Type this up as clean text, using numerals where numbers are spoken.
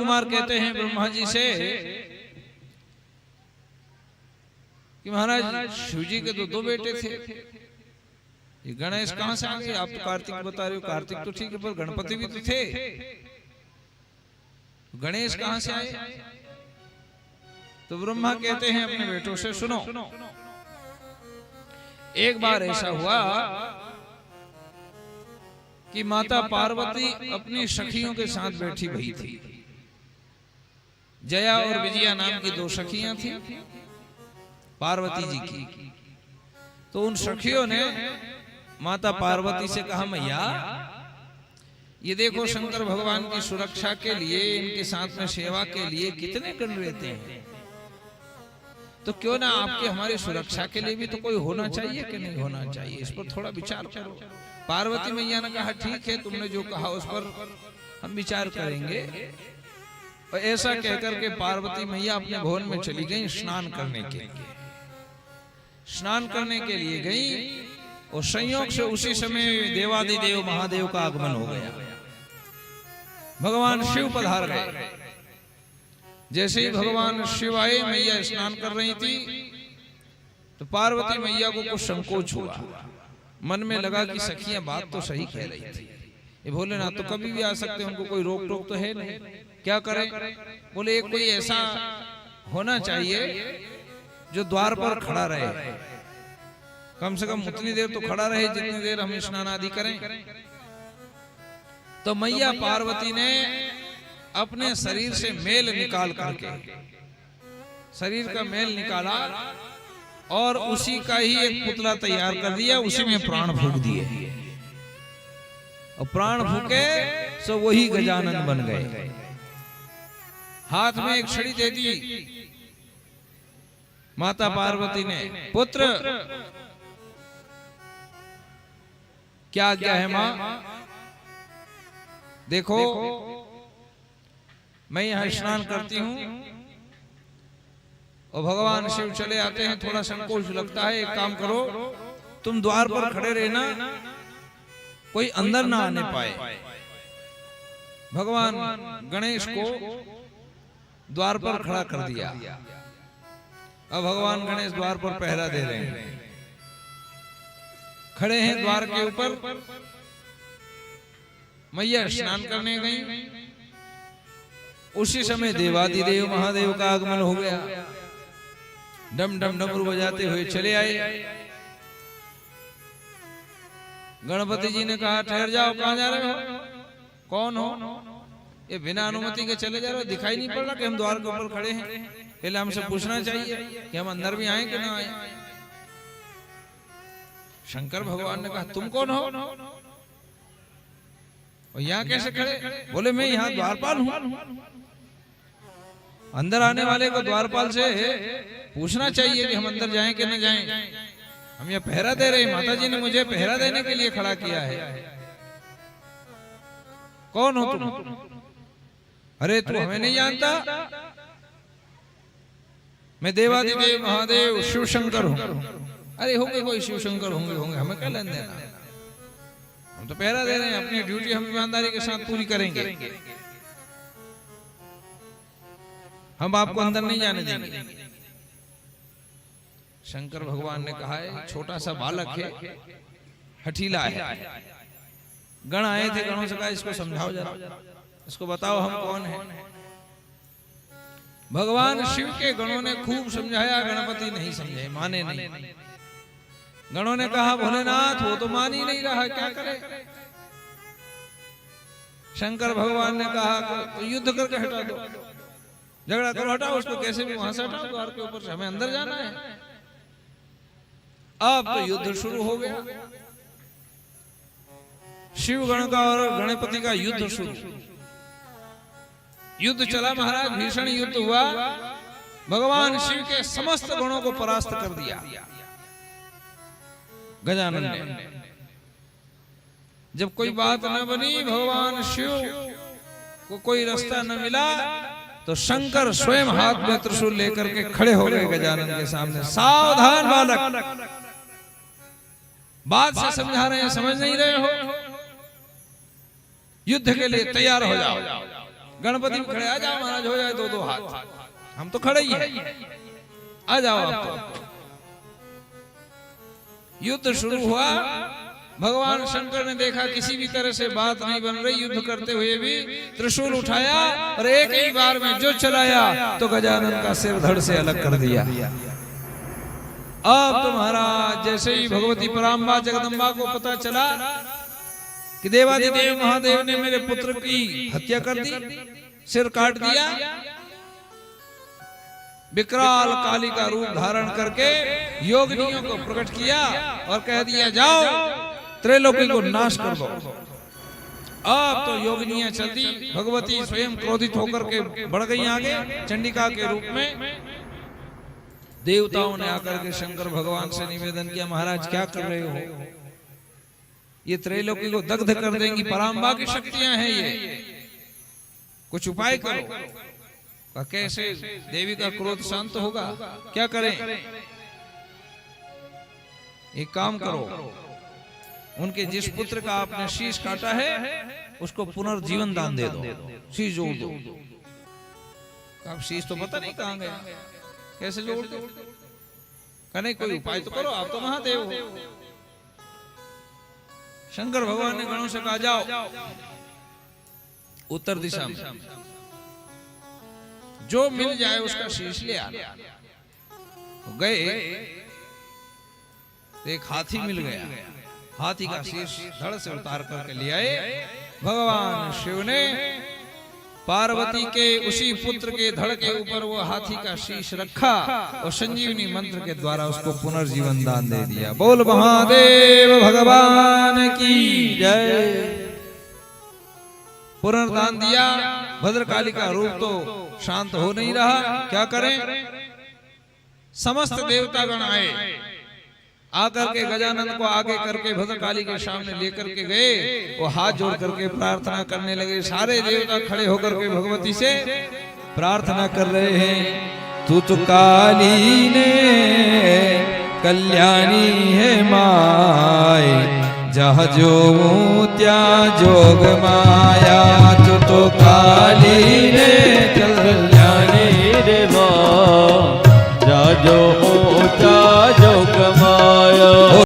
कुमार कहते हैं ब्रह्मा जी से कि महाराज शिव जी के तो 2 बेटे थे, ये गणेश कहां से आ गए? आप तो कार्तिक बता रहे हो, कार्तिक तो ठीक है पर गणपति भी तो थे, गणेश कहां से आए? तो ब्रह्मा कहते हैं अपने बेटों से, सुनो, एक बार ऐसा हुआ कि माता पार्वती अपनी सखियों के साथ बैठी हुई थी। जया और विजया नाम की 2 सखियां थी पार्वती जी की। तो उन सखियों ने माता पार्वती से कहा, मैया ये देखो शंकर भगवान की सुरक्षा के लिए, इनके साथ में सेवा के लिए कितने गण रहते हैं, तो क्यों ना आपके हमारी सुरक्षा के लिए भी तो कोई होना चाहिए कि नहीं होना चाहिए, इस पर थोड़ा विचार करो। पार्वती मैया ने कहा, ठीक है, तुमने जो कहा उस पर हम विचार करेंगे। और ऐसा कहकर के पार्वती मैया अपने भवन में चली गई स्नान करने के लिए। स्नान करने के लिए गई और संयोग से उसी समय देवादिदेव महादेव का आगमन हो गया। भगवान शिव पधार गए। जैसे ही भगवान शिव आए, मैया स्नान कर रही थी, तो पार्वती मैया को कुछ संकोच हुआ। मन में लगा कि सखियां बात तो सही कह रही थी, ये भोलेनाथ तो कभी भी आ सकते हैं, उनको कोई रोक टोक तो है नहीं, क्या करें? बोले एक कोई ऐसा होना चाहिए जो द्वार पर खड़ा रहे, कम से कम उतनी देर तो खड़ा रहे जितनी देर हम स्नान आदि करें। तो मैया पार्वती ने अपने शरीर से मेल निकाल करके, शरीर का मेल निकाला और उसी का ही एक पुतला तैयार कर दिया, उसी में प्राण फूंक दिए और प्राण फूके सो वही गजानन बन गए। हाथ में एक छड़ी दे दी माता पार्वती ने, पुत्र क्या आज्ञा है मां? देखो मैं यहां स्नान करती हूं और भगवान शिव चले आते हैं, थोड़ा संकोच लगता है, एक काम करो तुम द्वार पर खड़े रहना, कोई अंदर ना आने पाए। भगवान गणेश को द्वार पर खड़ा कर दिया। अब भगवान गणेश द्वार पर पहरा दे रहे हैं, खड़े हैं द्वार के ऊपर। मैया स्नान करने गई, उसी समय देवादिदेव महादेव का आगमन हो गया। डम डम डमरू बजाते हुए चले आए। गणपति जी ने कहा, ठहर जाओ, कहां जा रहे हो, कौन हो? ये बिना अनुमति के चले जा रहे हो, दिखाई नहीं पड़ रहा कि हम द्वार के ऊपर खड़े हैं? पहले हमसे पूछना चाहिए कि हम अंदर भी आए कि ना आए। शंकर भगवान ने कहा, तुम कौन हो और यहाँ कैसे खड़े? बोले मैं यहाँ द्वारपाल हूँ। अंदर आने वाले को द्वारपाल से पूछना चाहिए कि हम अंदर जाएं कि न जाएं। हम यहाँ पहरा दे रहे हैं, माता जी ने मुझे पहरा देने के लिए खड़ा किया है। कौन हो तुम? अरे तू हमें नहीं जानता, मैं देवादिदेव महादेव शिव शंकर हूँ। अरे होंगे कोई शिव शंकर, होंगे, हमें क्या लेन देना, हम तो पहरा दे रहे हैं, अपनी ड्यूटी हम ईमानदारी के साथ पूरी करेंगे, हम आपको अंदर नहीं जाने देंगे। शंकर भगवान ने कहा है, छोटा सा बालक है, हठीला है, गण आए थे, गणों से कहा इसको समझाओ जरा, इसको बताओ हम कौन है। भगवान शिव के गणों ने खूब समझाया, गणपति नहीं समझे, माने नहीं। गणों ने कहा, भोलेनाथ वो तो मान ही नहीं रहा, क्या करे? शंकर भगवान ने कहा, तो युद्ध करके हटा दो, झगड़ा करो, हटाओ उसको, कैसे भी वहां से हटाओ, द्वार के ऊपर से, हमें अंदर जाना है। अब तो युद्ध शुरू हो गया, शिव गण का और गणपति का युद्ध शुरू। युद्ध चला महाराज, भीषण युद्ध हुआ। भगवान शिव के समस्त गणों को परास्त कर दिया गजानन ने। जब कोई बात न बनी, भगवान शिव को कोई रास्ता न मिला, तो शंकर स्वयं हाथ में त्रिशूल लेकर के खड़े हो गए गजानन के सामने। सावधान बालक, बात से समझा रहे हैं, समझ नहीं रहे हो, युद्ध के लिए तैयार हो जाओ। गणपति भी खड़े, आ जाओ महाराज, हो जाए दो दो हाथ, हम तो खड़े ही हैं, आ जाओ आप तो। युद्ध शुरू हुआ। भगवान शंकर ने देखा किसी भी तरह से बात नहीं बन रही, युद्ध करते हुए भी त्रिशूल उठाया और एक ही बार में जो चलाया तो गजानन का सिर धड़ से अलग कर दिया। अब तो महाराज जैसे ही भगवती पराम्बा जगदम्बा को पता चला कि देवाधिदेव महादेव ने मेरे पुत्र की हत्या कर दी, सिर काट दिया, विकराल काली का रूप धारण करके योगिनियों को प्रकट किया और कह दिया जाओ त्रैलोकी को नाश कर दो। अब तो योगिनियां चलती, भगवती स्वयं क्रोधित होकर के बढ़ गई आगे चंडिका के रूप में। देवताओं ने आकर के शंकर भगवान से निवेदन किया, महाराज क्या कर रहे हो, ये त्रैलोकी को दग्ध कर देंगी, पराम्बा की शक्तियां हैं ये, कुछ उपाय करो। कैसे देवी का क्रोध शांत होगा, क्या करें? एक काम करो, उनके जिस पुत्र का आपने शीश काटा है उसको पुनर्जीवन दान दे दो, शीश जोड़ दो। आप शीश तो पता नहीं कहां गया, कैसे जोड़ दो? कहने कोई उपाय तो करो, आप तो महादेव हो। शंकर भगवान ने गणों से कहा जाओ उत्तर दिशा में जो मिल जाए उसका शीश ले आना। तो गए, एक हाथी मिल गया, हाथी का शीश धड़ से उतार करके ले आए। भगवान शिव ने पार्वती के उसी पुत्र के धड़ के ऊपर वो हाथी का शीश रखा और संजीवनी मंत्र के द्वारा उसको पुनर्जीवन दान दे दिया। बोल महादेव भगवान की जय। पुनर्दान दिया। भद्रकाली का रूप तो शांत हो नहीं रहा, क्या करें? समस्त देवतागण आए, आकर के गजानन को आगे करके भद्रकाली के सामने लेकर के गए। वो हाथ जोड़ करके प्रार्थना करने लगे। सारे देवता खड़े होकर के भगवती से प्रार्थना कर रहे हैं, तू तो काली ने कल्याणी है माए, जहाँ जो त्या जोग माया, तू तो काली